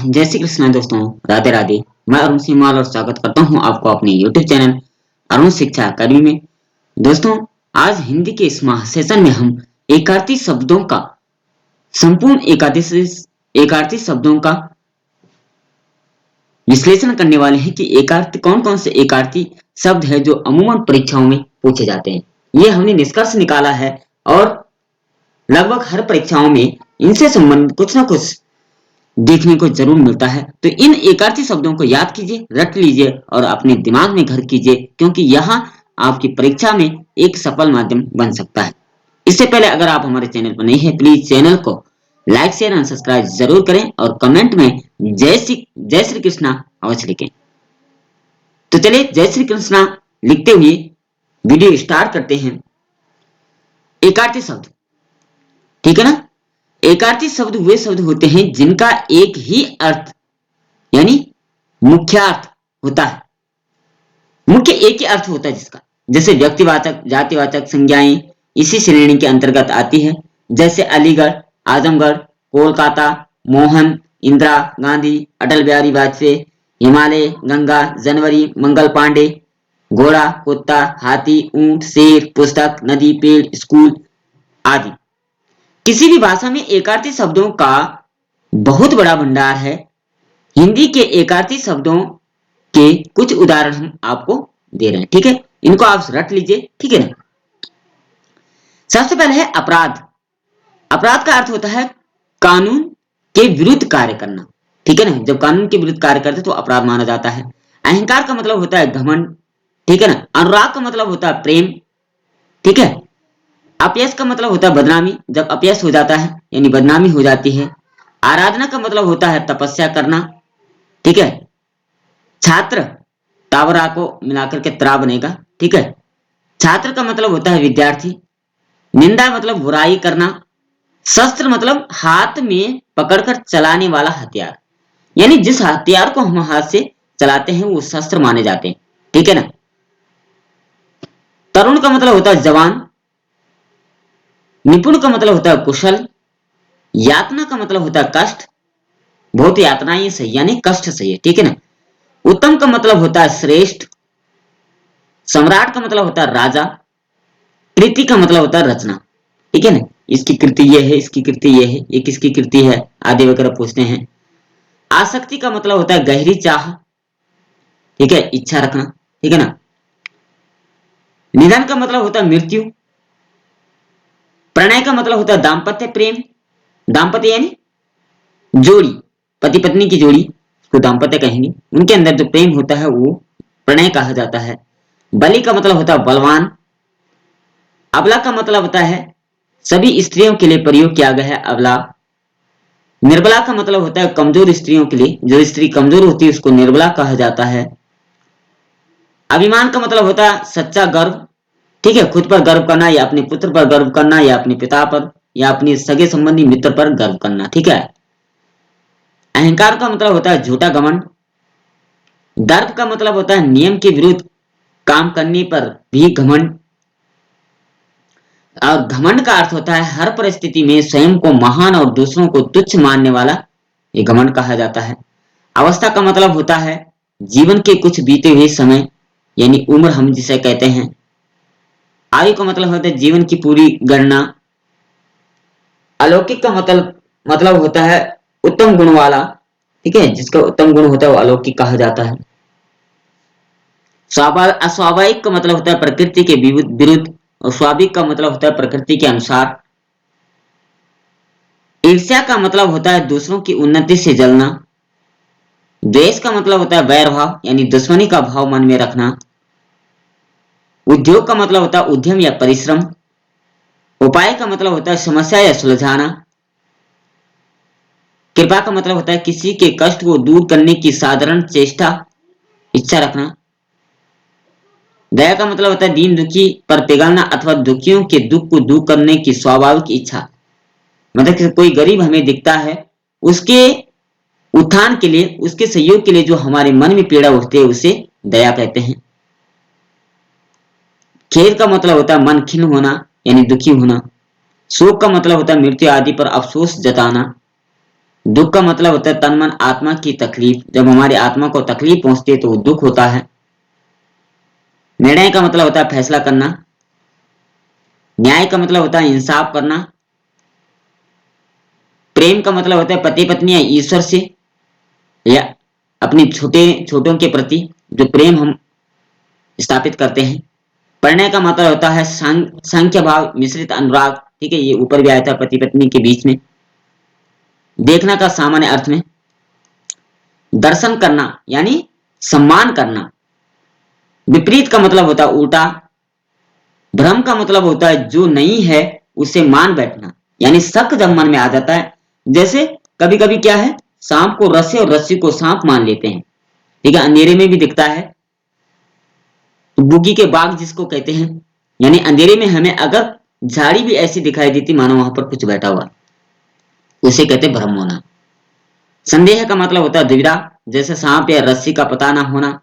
जय श्री कृष्णा दोस्तों, राधे राधे। मैं अरुण सिंह और स्वागत करता हूं आपको अपने YouTube चैनल अरुण शिक्षा अकादमी में। दोस्तों, आज हिंदी के इस महासेशन में हम एकार्थी शब्दों का संपूर्ण एकार्थी शब्दों का विश्लेषण करने वाले हैं कि एकार्थी कौन कौन से एकार्थी शब्द है जो अमूमन परीक्षाओं में पूछे जाते हैं। ये हमने निष्कर्ष निकाला है और लगभग हर परीक्षाओं में इनसे संबंधित कुछ ना कुछ देखने को जरूर मिलता है। तो इन एकार्थी शब्दों को याद कीजिए, रट लीजिए और अपने दिमाग में घर कीजिए, क्योंकि यहाँ आपकी परीक्षा में एक सफल माध्यम बन सकता है। इससे पहले अगर आप हमारे चैनल पर नहीं है, प्लीज चैनल को लाइक शेयर एंड सब्सक्राइब जरूर करें और कमेंट में जय श्री कृष्णा अवश्य लिखें। तो चलिए जय श्री कृष्णा लिखते हुए वीडियो स्टार्ट करते हैं। एकार्थी शब्द, ठीक है ना। एकार्थी शब्द वे शब्द होते हैं जिनका एक ही अर्थ यानी मुख्यार्थ होता है। मुख्य एक ही अर्थ होता है जिसका, जैसे व्यक्तिवाचक, जातिवाचक संज्ञाएं इसी श्रेणी के अंतर्गत आती है। जैसे अलीगढ़, आजमगढ़, कोलकाता, मोहन, इंदिरा गांधी, अटल बिहारी वाजपेयी, हिमालय, गंगा, जनवरी, मंगल पांडे, घोड़ा, कुत्ता, हाथी, ऊंट, शेर, पुस्तक, नदी, पेड़, स्कूल आदि। किसी भी भाषा में एकार्थी शब्दों का बहुत बड़ा भंडार है। हिंदी के एकार्थी शब्दों के कुछ उदाहरण हम आपको दे रहे हैं, ठीक है। इनको आप रट लीजिए, ठीक है ना। सबसे पहले है अपराध। अपराध का अर्थ होता है कानून के विरुद्ध कार्य करना, ठीक है ना। जब कानून के विरुद्ध कार्य करते तो अपराध माना जाता है। अहंकार का मतलब होता है घमंड, ठीक है ना। अनुराग का मतलब होता है प्रेम, ठीक है। अपयश का मतलब होता है बदनामी, जब अपयश हो जाता है यानी बदनामी हो जाती है। आराधना का मतलब होता है तपस्या करना, ठीक है। छात्र, तावरा को मिलाकर के त्रा बनेगा, ठीक है। छात्र का मतलब होता है विद्यार्थी। निंदा मतलब बुराई करना। शस्त्र मतलब हाथ में पकड़कर चलाने वाला हथियार, यानी जिस हथियार को हम हाथ से चलाते हैं वो शस्त्र माने जाते हैं, ठीक है ना। तरुण का मतलब होता है जवान। निपुण का मतलब होता है कुशल। यातना का मतलब होता है कष्ट। बहुत यातनाएं सही यानी कष्ट सही है, ठीक है ना। उत्तम का मतलब होता है श्रेष्ठ। सम्राट का मतलब होता है राजा। कृति का मतलब होता है रचना, ठीक है ना। इसकी कृति ये है, इसकी कृति ये है, ये किसकी कृति है आदि वगैरह पूछते हैं। आसक्ति का मतलब होता है गहरी चाह, ठीक है, इच्छा रखना, ठीक है ना। निधन का मतलब होता है मृत्यु। प्रणय का मतलब होता है दाम्पत्य प्रेम। दाम्पत्य यानी जोड़ी, पति पत्नी की जोड़ी को दाम्पत्य कहेंगे। उनके अंदर जो प्रेम होता है वो प्रणय कहा जाता है। बलि का मतलब होता है बलवान। अबला का मतलब होता है सभी स्त्रियों के लिए प्रयोग किया गया है अबला। निर्बला का मतलब होता है कमजोर स्त्रियों के लिए, जो स्त्री कमजोर होती है उसको निर्बला कहा जाता है। अभिमान का मतलब होता है सच्चा गर्व, ठीक है, खुद पर गर्व करना या अपने पुत्र पर गर्व करना या अपने पिता पर या अपने सगे संबंधी मित्र पर गर्व करना, ठीक है। अहंकार का मतलब होता है झूठा घमंड। दर्प का मतलब होता है नियम के विरुद्ध काम करने पर भी घमंड। और घमंड का अर्थ होता है हर परिस्थिति में स्वयं को महान और दूसरों को तुच्छ मानने वाला, ये घमंड कहा जाता है। अवस्था का मतलब होता है जीवन के कुछ बीते हुए समय यानी उम्र हम जिसे कहते हैं। आयु का मतलब होता है जीवन की पूरी गणना। अलौकिक का मतलब होता है उत्तम गुण वाला, ठीक है, जिसका उत्तम गुण होता है वो अलौकिक कहा जाता है। अस्वाभाविक का मतलब होता है प्रकृति के विरुद्ध और स्वाभाविक का मतलब होता है प्रकृति के अनुसार। ईर्ष्या का मतलब होता है दूसरों की उन्नति से जलना। द्वेष का मतलब होता है वैर भाव यानी दुश्मनी का भाव मन में रखना। उद्योग का मतलब होता है उद्यम या परिश्रम। उपाय का मतलब होता है समस्या या सुलझाना। कृपा का मतलब होता है किसी के कष्ट को दूर करने की साधारण चेष्टा, इच्छा रखना। दया का मतलब होता है दीन दुखी पर पिघलना अथवा दुखियों के दुख को दूर करने की स्वाभाविक इच्छा। मतलब कि कोई गरीब हमें दिखता है, उसके उत्थान के लिए, उसके सहयोग के लिए जो हमारे मन में पीड़ा उठती है उसे दया कहते हैं। खेद का मतलब होता है मन खिन्न होना यानी दुखी होना। शोक का मतलब होता है मृत्यु आदि पर अफसोस जताना। दुख का मतलब होता है तन मन आत्मा की तकलीफ। जब हमारी आत्मा को तकलीफ पहुंचती है तो वो दुख होता है। निर्णय का मतलब होता है फैसला करना। न्याय का मतलब होता है इंसाफ करना। प्रेम का मतलब होता है पति पत्नी या ईश्वर से या अपने छोटे छोटों के प्रति जो प्रेम हम स्थापित करते हैं। प्रणय का मतलब होता है संख्य भाव मिश्रित अनुराग। ठीक है, ये ऊपर भी आया था पति पत्नी के बीच में। देखना का सामान्य अर्थ में। दर्शन करना यानी सम्मान करना। विपरीत का मतलब होता है उल्टा। भ्रम का मतलब होता है जो नहीं है उसे मान बैठना, यानी शक जब मन में आ जाता है। जैसे कभी कभी क्या है, सांप को रस्सी और रस्सी को सांप मान लेते हैं। ठीक है, अंधेरे में भी दिखता है। तो बुगी के बाग जिसको कहते हैं, यानी अंधेरे में हमें अगर झाड़ी भी ऐसी दिखाई देती मानो वहां पर कुछ बैठा हुआ, उसे कहते भ्रम होना। संदेह का मतलब होता है दुविधा, जैसे सांप या रस्सी का पता ना होना।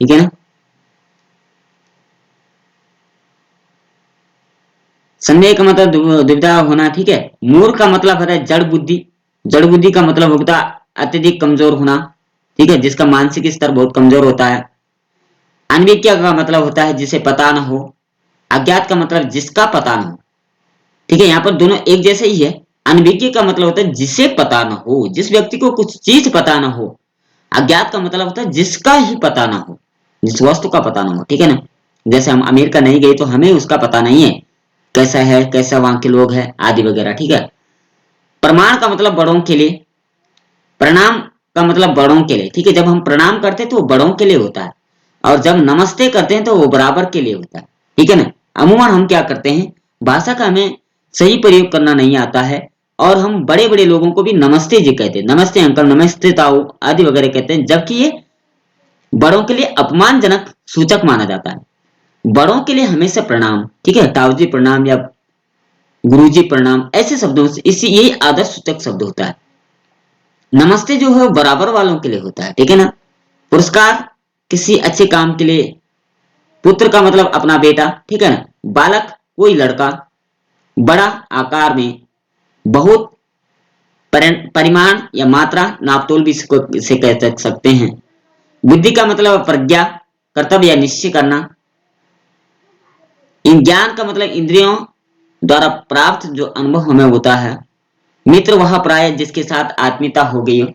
ठीक है ना। संदेह का मतलब दुविधा होना। ठीक है। मूर्ख का मतलब होता है जड़ बुद्धि। जड़ बुद्धि का मतलब होता है अत्यधिक कमजोर होना। ठीक है, जिसका मानसिक स्तर बहुत कमजोर होता है। अनभिज्ञ का मतलब होता है जिसे पता न हो। अज्ञात का मतलब जिसका पता न हो। ठीक है, यहाँ पर दोनों एक जैसे ही है। अनभिज्ञ का मतलब होता है जिसे पता न हो, जिस व्यक्ति को कुछ चीज पता न हो। अज्ञात का मतलब होता है जिसका ही पता ना हो, जिस वस्तु का पता ना हो। ठीक है ना। जैसे हम अमेरिका नहीं गए तो हमें उसका पता नहीं है कैसा है, कैसा वहां के लोग हैं आदि वगैरह। ठीक है। प्रमाण का मतलब बड़ों के लिए। प्रणाम का मतलब बड़ों के लिए। ठीक है, जब हम प्रणाम करते हैं तो वो बड़ों के लिए होता है, और जब नमस्ते करते हैं तो वो बराबर के लिए होता है। ठीक है ना। अमूमन हम क्या करते हैं, भाषा का हमें सही प्रयोग करना नहीं आता है, और हम बड़े बड़े लोगों को भी नमस्ते जी कहते हैं, नमस्ते अंकल, नमस्ते ताऊ आदि वगैरह कहते हैं, जबकि ये बड़ों के लिए अपमानजनक सूचक माना जाता है। बड़ों के लिए हमेशा प्रणाम। ठीक है, ताऊ जी प्रणाम या गुरुजी प्रणाम, ऐसे शब्दों से इसी यही आदर सूचक शब्द होता है। नमस्ते जो है वो बराबर वालों के लिए होता है। ठीक है ना। पुरस्कार किसी अच्छे काम के लिए। पुत्र का मतलब अपना बेटा। ठीक है ना। बालक कोई लड़का। बड़ा आकार में, बहुत परिमाण या मात्रा नापतोल भी इसे कह सकते हैं। बुद्धि का मतलब प्रज्ञा, कर्तव्य या निश्चय करना। इन ज्ञान का मतलब इंद्रियों द्वारा प्राप्त जो अनुभव हमें होता है। मित्र वह प्राय जिसके साथ आत्मीयता हो गई हो।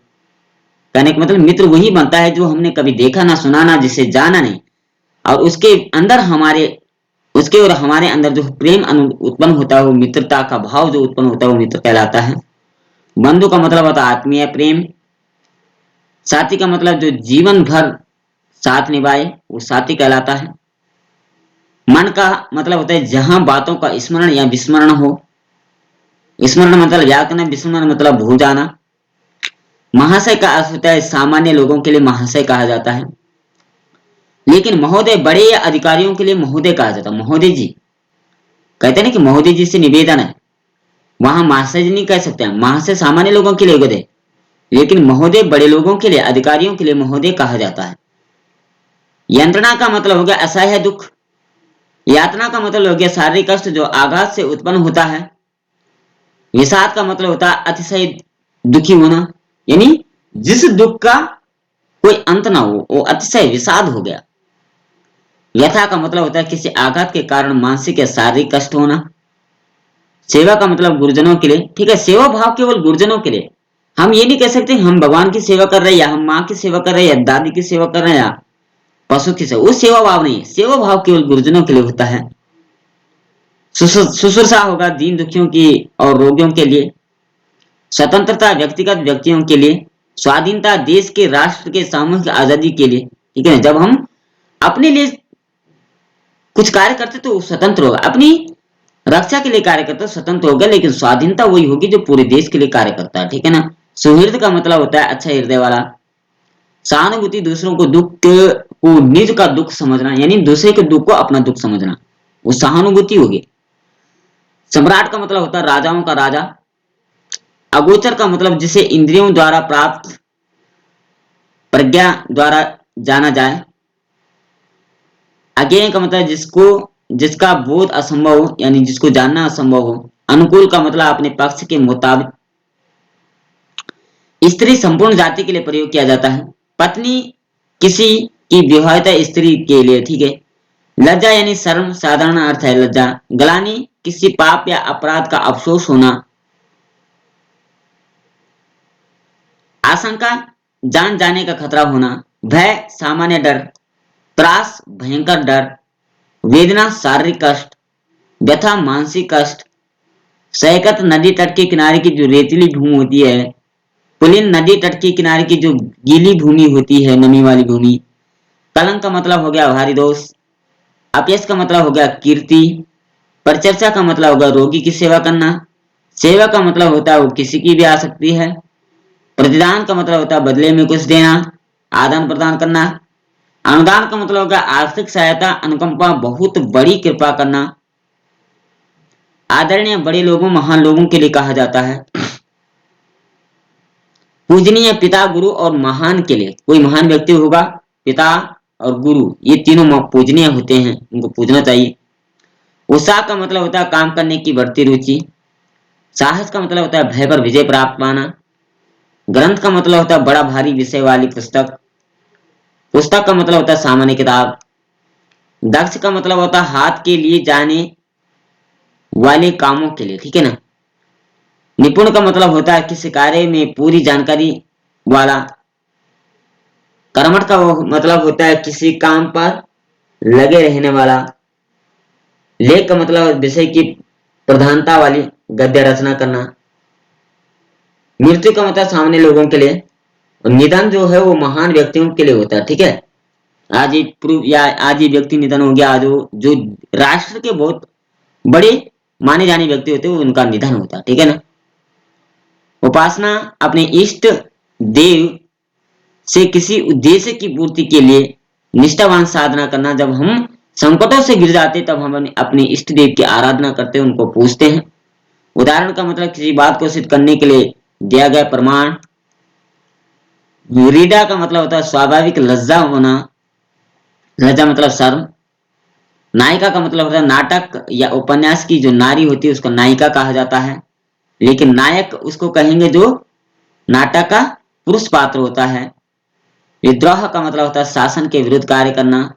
कहने का मतलब मित्र वही बनता है जो हमने कभी देखा ना सुना ना, जिसे जाना नहीं, और उसके अंदर हमारे उसके और हमारे अंदर जो प्रेम उत्पन्न होता है, वो मित्रता का भाव जो उत्पन्न होता है वो मित्र कहलाता है। बंधु का मतलब होता है आत्मीय प्रेम। साथी का मतलब जो जीवन भर साथ निभाए वो साथी कहलाता है। मन का मतलब होता है जहां बातों का स्मरण या विस्मरण हो। स्मरण मतलब याद करना, विस्मरण मतलब भूल जाना। महाशय का अर्थ होता है सामान्य लोगों के लिए महाशय कहा जाता है, लेकिन महोदय बड़े या अधिकारियों के लिए महोदय कहा जाता है। महोदय जी कहते हैं ना कि महोदय जी से निवेदन है, वहां महाशय जी नहीं कह सकते हैं। महाशय सामान्य लोगों के लिए गदे, लेकिन महोदय बड़े लोगों के लिए, अधिकारियों के लिए महोदय कहा जाता है। यंत्रणा का मतलब हो गया असह्य दुख। यातना का मतलब हो गया शारीरिक कष्ट जो आघात से उत्पन्न होता है। विषाद का मतलब होता है अतिशय दुखी होना, यानी जिस दुख का कोई अंत ना हो वो अतिशय विषाद हो गया। व्यथा का मतलब होता है किसी आघात के कारण मानसिक या शारीरिक कष्ट होना। सेवा का मतलब गुरुजनों के लिए। ठीक है, सेवा भाव केवल गुरुजनों के लिए। हम ये नहीं कह सकते हम भगवान की सेवा कर रहे हैं, या हम माँ की सेवा कर रहे हैं, या दादी की सेवा कर रहे हैं, या पशु की सेवा। वो सेवा भाव नहीं है। सेवा भाव केवल गुरुजनों के लिए होता है। शुश्रूषा होगा दीन दुखियों की और रोगियों के लिए। स्वतंत्रता व्यक्तिगत व्यक्तियों के लिए। स्वाधीनता देश के राष्ट्र के सामूहिक आजादी के लिए। ठीक है, जब हम अपने लिए कुछ कार्य करते तो स्वतंत्र होगा, अपनी रक्षा के लिए कार्य करता है स्वतंत्र होगा, लेकिन स्वाधीनता वही होगी जो पूरे देश के लिए कार्य करता है। ठीक है ना। सुहृद का मतलब होता है अच्छा हृदय वाला। सहानुभूति दूसरों को दुख को निज का दुख समझना, यानी दूसरे के दुख को अपना दुख समझना, वो सहानुभूति होगी। सम्राट का मतलब होता है राजाओं का राजा। अगोचर का मतलब जिसे इंद्रियों द्वारा प्राप्त प्रज्ञा द्वारा जाना जाए। अज्ञेय का मतलब जिसका बोध असंभव हो, यानी जिसको जानना असंभव हो। अनुकूल का मतलब अपने पक्ष के मुताबिक। स्त्री संपूर्ण जाति के लिए प्रयोग किया जाता है। पत्नी किसी की विवाहिता स्त्री के लिए, ठीक है। लज्जा यानी शर्म, साधारण अर्थ है लज्जा। ग्लानि किसी पाप या अपराध का अफसोस होना। आशंका जान जाने का खतरा होना। भय सामान्य डर। त्रास भयंकर डर। वेदना शारीरिक कष्ट। व्यथा मानसिक कष्ट। सैकत नदी तट के किनारे की जो रेतीली भूमि होती है। पुलिन नदी तट के किनारे की जो गीली भूमि होती है, नमी वाली भूमि। कलंक का मतलब हो गया भारी दोष। अपयश का मतलब हो गया कीर्ति। परिचर्चा का मतलब होगा रोगी की सेवा करना। सेवा का मतलब होता है वो किसी की भी आ सकती है। प्रतिदान का मतलब होता है बदले में कुछ देना, आदान प्रदान करना। अनुदान का मतलब होगा आर्थिक सहायता, अनुकंपा, बहुत बड़ी कृपा करना। आदरणीय बड़े लोगों, महान लोगों के लिए कहा जाता है। पूजनीय पिता, गुरु और महान के लिए, कोई महान व्यक्ति होगा, पिता और गुरु ये तीनों पूजनीय होते हैं, उनको पूजना चाहिए। उत्साह का मतलब होता है काम करने की बढ़ती रुचि। साहस का मतलब होता है भय पर विजय प्राप्त पाना। ग्रंथ का मतलब होता है बड़ा भारी विषय वाली पुस्तक। पुस्तक का मतलब होता है सामान्य किताब। दक्ष का मतलब होता है हाथ के लिए जाने वाले कामों के लिए, ठीक है ना। निपुण का मतलब होता है किसी कार्य में पूरी जानकारी वाला। कर्मठ का मतलब होता है किसी काम पर लगे रहने वाला। लेख का मतलब विषय की प्रधानता वाली गद्य रचना करना। मृत्यु का मतलब सामान्य लोगों के लिए। और निधन जो है वो महान व्यक्तियों के लिए होता है, ठीक है। आज ही प्रूफ या आज ही व्यक्ति निधन हो गया, जो राष्ट्र के बहुत बड़े माने जाने व्यक्ति होते हैं उनका निधन होता है, ठीक है ना। उपासना अपने इष्ट देव से किसी उद्देश्य की पूर्ति के लिए निष्ठावान साधना करना। जब हम संकटों से गिर जाते तब हम अपने इष्ट देव की आराधना करते हैं, उनको पूजते हैं। उदाहरण का मतलब किसी बात को सिद्ध करने के लिए दिया गया प्रमाण। रीडा का मतलब होता है स्वाभाविक लज्जा होना। लज्जा मतलब शर्म। नायिका का मतलब होता है नाटक या उपन्यास की जो नारी होती है उसको नायिका कहा जाता है। लेकिन नायक उसको कहेंगे जो नाटक का पुरुष पात्र होता है। विद्रोह का मतलब होता है शासन के विरुद्ध कार्य करना।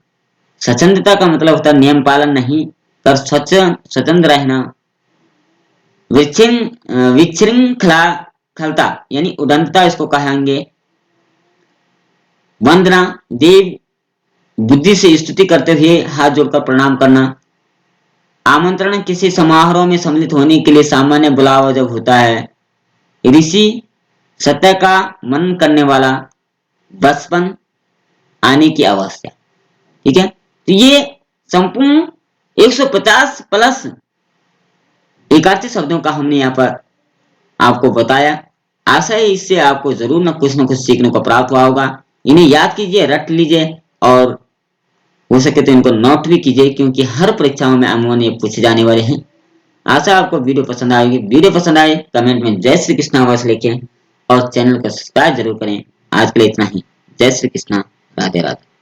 स्वच्छंदता का मतलब होता है नियम पालन नहीं कर स्वतंत्र रहना। विशृंखलता यानी उदंडता इसको कहेंगे। वंदना देव बुद्धि से स्तुति करते हुए हाथ जोड़कर प्रणाम करना। आमंत्रण किसी समारोह में सम्मिलित होने के लिए सामान्य बुलावा जब होता है। ऋषि सत्य का मनन करने वाला। बचपन आने की अवस्था, ठीक है। तो ये संपूर्ण 150 प्लस एकार्थी शब्दों का हमने यहाँ पर आपको बताया। आशा है इससे आपको जरूर न कुछ सीखने को प्राप्त हुआ होगा। इन्हें याद कीजिए, रट लीजिए और हो सके तो इनको नोट भी कीजिए क्योंकि हर परीक्षाओं में अमूमन ये पूछे जाने वाले हैं। आशा आपको वीडियो पसंद आएगी। वीडियो पसंद आए कमेंट में जय श्री कृष्णा अवश्य लिखें और चैनल को सब्सक्राइब जरूर करें। आज के लिए इतना ही। जय श्री कृष्णा, राधे राधे।